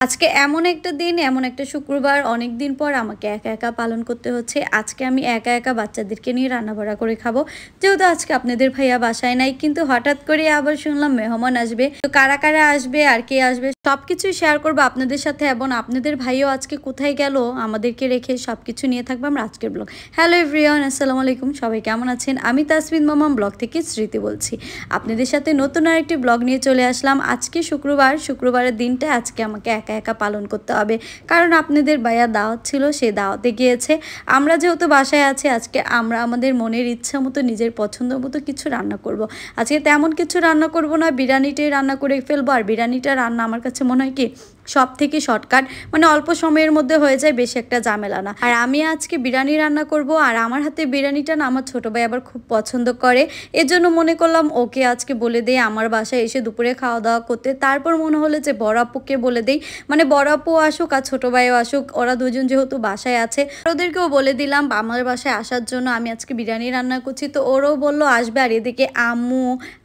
আজকে এমন একটা দিন, এমন একটা শুক্রবার, অনেক দিন পর আমাকে একা একা পালন করতে হচ্ছে। আজকে আমি একা একা বাচ্চাদেরকে নিয়ে রান্নাবাড়া করে খাবো। যেহেতু আজকে আপনাদের ভাইয়া বাসায় নাই, কিন্তু হঠাৎ করে আবার শুনলাম মেহমান আসবে। তো কারা কারা আসবে আর কে আসবে সবকিছুই শেয়ার করবো আপনাদের সাথে, এবং আপনাদের ভাইও আজকে কোথায় গেল আমাদেরকে রেখে সবকিছু নিয়ে থাকবো আমরা আজকের ব্লগ। হ্যালো এভরিওয়ান, আসসালামু আলাইকুম, সবাই কেমন আছেন? আমি তাসবিন মামাম ব্লগ থেকে স্মৃতি বলছি। আপনাদের সাথে নতুন আরেকটি ব্লগ নিয়ে চলে আসলাম। আজকে শুক্রবারের দিনটা আজকে আমাকে একা একা পালন করতে হবে, কারণ আপনাদের ভাইয়া দাওয়াত ছিল, সে দাওয়াতে গিয়েছে। আমরা যেহেতু বাসায় আছি, আজকে আমরা আমাদের মনের ইচ্ছা মতো নিজের পছন্দ মতো কিছু রান্না করব। আজকে তেমন কিছু রান্না করব না, বিরিয়ানিটাই রান্না করে ফেলবো। আর বিরিয়ানিটা রান্না আমার কাছে মনে হয় কি সব থেকে শর্টকাট, মানে অল্প সময়ের মধ্যে হয়ে যায়, বেশি একটা ঝামেলা না। আর আমি আজকে বিরিয়ানি রান্না করব, আর আমার হাতে বিরিয়ানিটা না আমার ছোটো ভাই আবার খুব পছন্দ করে। এজন্য মনে করলাম ওকে আজকে বলে দেই আমার বাসায় এসে দুপুরে খাওয়া দাওয়া করতে। তারপর মনে হলো যে বড় আপুকে বলে দেই, মানে বড় আপু আসুক আর ছোটো ভাইও আসুক, ওরা দুজন যেহেতু বাসায় আছে ওদেরকেও বলে দিলাম আমার বাসায় আসার জন্য। আমি আজকে বিরিয়ানি রান্না করছি, তো ওরাও বললো আসবে। আর এদিকে আম্মু,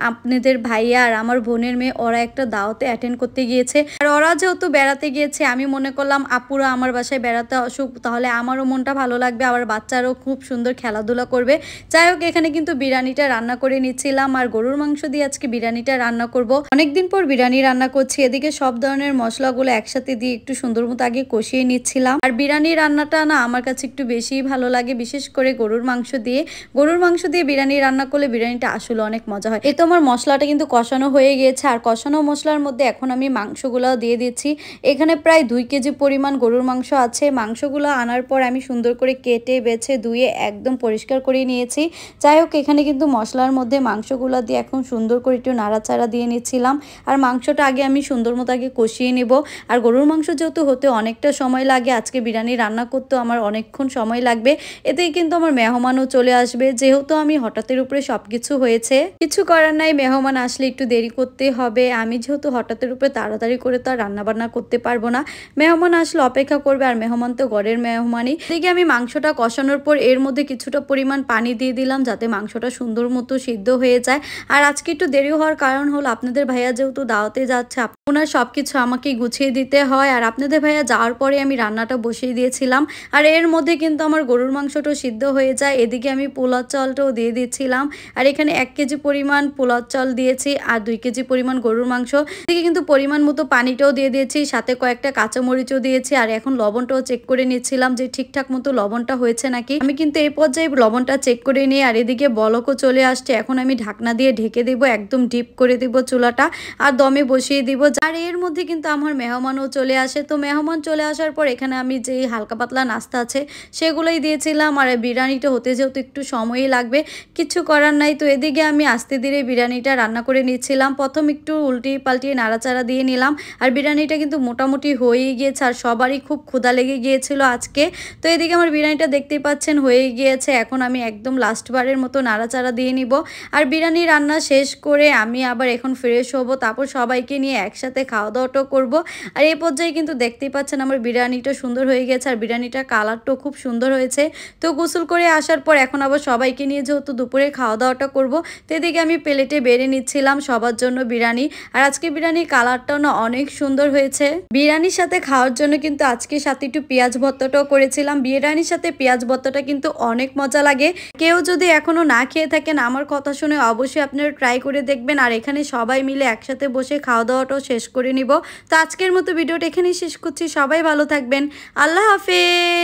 আপনাদের ভাইয়া আর আমার বোনের মেয়ে ওরা একটা দাওয়াতে অ্যাটেন্ড করতে গিয়েছে। আর ওরা যেহেতু বেড়াতে গিয়েছে, আমি মনে করলাম আপুরা আমার বাসায় বেড়াতে আসুক, তাহলে আমারও মনটা ভালো লাগবে, আবার বাচ্চারাও খুব সুন্দর খেলাধুলা করবে। যাই হোক, এখানে কিন্তু বিরিয়ানিটা রান্না করে নিচ্ছিলাম, আর গরুর মাংস দিয়ে আজকে বিরিয়ানিটা রান্না করব। অনেকদিন পর বিরিয়ানি রান্না করছি। এদিকে সব ধরনের মশলাগুলো একসাথে দিয়ে একটু সুন্দর মতো আগে কষিয়ে নিচ্ছিলাম। আর বিরিয়ানি রান্নাটা না আমার কাছে একটু বেশি ভালো লাগে, বিশেষ করে গরুর মাংস দিয়ে বিরিয়ানি রান্না করলে বিরিয়ানিটা আসলে অনেক মজা হয়। এই তো আমার মশলাটা কিন্তু কষানো হয়ে গিয়েছে, আর কষানো মশলার মধ্যে এখন আমি মাংসগুলো দিয়ে দিচ্ছি। এখানে প্রায় 2 কেজি পরিমাণ গরুর মাংস আছে। মাংসগুলো আনার পর আমি সুন্দর করে কেটে বেছে ধুয়ে একদম পরিষ্কার করে নিয়েছি। যাই হোক, এখানে কিন্তু মশলার মধ্যে মাংসগুলো দিয়ে এখন সুন্দর করে একটু নাড়াচাড়া দিয়ে নিচ্ছিলাম। আর মাংসটা আগে আমি সুন্দর মতো আগে কষিয়ে নিব। আর গরুর মাংস যেহেতু হতে অনেকটা সময় লাগে, আজকে বিরিয়ানি রান্না করতেও আমার অনেকক্ষণ সময় লাগবে। এতেই কিন্তু আমার মেহমানও চলে আসবে, যেহেতু আমি হঠাৎের উপরে সব কিছু হয়েছে, কিছু করার নাই। মেহমান আসলে একটু দেরি করতে হবে। আমি যেহেতু হঠাৎের উপরে তাড়াতাড়ি করে তো আর রান্নাবান্না করতে পারবো না, মেহমান আসলে অপেক্ষা করবে, আর মেহমান তো ঘরের মেহমানই। এদিকে আমি মাংসটা কষানোর পর এর মধ্যে কিছুটা পরিমাণ পানি দিয়ে দিলাম, যাতে মাংসটা সুন্দর মতো সিদ্ধ হয়ে যায়। আর আজকে একটু দেরি হওয়ার কারণ হলো আপনাদের ভাইয়া যেহেতু দাওয়াতে যাচ্ছে, ওনার সবকিছু আমাকে গুছিয়ে দিতে হয়। আর আপনাদের ভাইয়া যাওয়ার পরে আমি রান্নাটা বসিয়ে দিয়েছিলাম, আর এর মধ্যে কিন্তু আমার গরুর মাংসটাও সিদ্ধ হয়ে যায়। এদিকে আমি পোলাও চালটাও দিয়ে দিয়েছিলাম, আর এখানে 1 কেজি পরিমাণ পোলাও চাল দিয়েছি, আর 2 কেজি পরিমাণ গরুর মাংস। এদিকে কিন্তু পরিমাণ মতো পানিটাও দিয়ে দিয়েছি, সাথে কয়েকটা কাঁচামরিচও দিয়েছি। আর এখন লবণটাও চেক করে নিচ্ছিলাম যে ঠিকঠাক মতো লবণটা হয়েছে নাকি। আমি কিন্তু এই পর্যায়ে লবণটা চেক করে নিই। আর এদিকে বলকও চলে আসছে, এখন আমি ঢাকনা দিয়ে ঢেকে দিব, একদম ডিপ করে দিব চুলাটা, আর দমে বসিয়ে দিব। আর এর মধ্যে কিন্তু আমার মেহমানও চলে আসে। তো মেহমান চলে আসার পর এখানে আমি যে হালকা পাতলা নাস্তা আছে সেগুলোই দিয়েছিলাম। আর বিরিয়ানিটা হতে যেহেতু একটু সময়ই লাগবে, কিছু করার নাই। তো এদিকে আমি আস্তে ধীরে বিরিয়ানিটা রান্না করে নিচ্ছিলাম। প্রথম একটু উল্টিয়ে পাল্টিয়ে নাড়াচাড়া দিয়ে নিলাম। আর বিরিয়ানিটা কিন্তু মোটামুটি হয়েই গিয়েছে, আর সবারই খুব ক্ষুধা লেগে গিয়েছিল আজকে। তো এদিকে আমার বিরিয়ানিটা দেখতেই পাচ্ছেন হয়েই গিয়েছে। এখন আমি একদম লাস্টবারের মতো নাড়াচাড়া দিয়ে নিব। আর বিরিয়ানি রান্না শেষ করে আমি আবার এখন ফ্রেশ হব, তারপর সবাইকে নিয়ে একসাথে খাওয়া দাওয়াটাও করব। আর এই পর্যায়ে কিন্তু দেখতেই পাচ্ছেন আমার বিরিয়ানিটা সুন্দর হয়ে গেছে, আর বিরিয়ানিটার কালারটাও খুব সুন্দর হয়েছে। তো গোসল করে আসার পর এখন আবার সবাইকে নিয়ে যেহেতু দুপুরে খাওয়া দাওয়াটা করব, তো এদিকে আমি প্লেটে বেড়ে নিচ্ছিলাম সবার জন্য বিরিয়ানি। আর আজকে বিরিয়ানির কালারটাও না অনেক সুন্দর হয়েছে। বিরিয়ানির সাথে খাওয়ার জন্য কিন্তু আজকে সাথে একটু পেঁয়াজ ভর্তাটাও করেছিলাম। বিরিয়ানির সাথে পেঁয়াজ ভর্তাটা কিন্তু অনেক মজা লাগে। কেউ যদি এখনো না খেয়ে থাকেন, আমার কথা শুনে অবশ্যই আপনারা ট্রাই করে দেখবেন। আর এখানে সবাই মিলে একসাথে বসে খাওয়া দাওয়াটাও শেষ করে নিব। তো আজকের মতো ভিডিওটা এখানেই শেষ করছি। সবাই ভালো থাকবেন, আল্লাহ হাফেজ।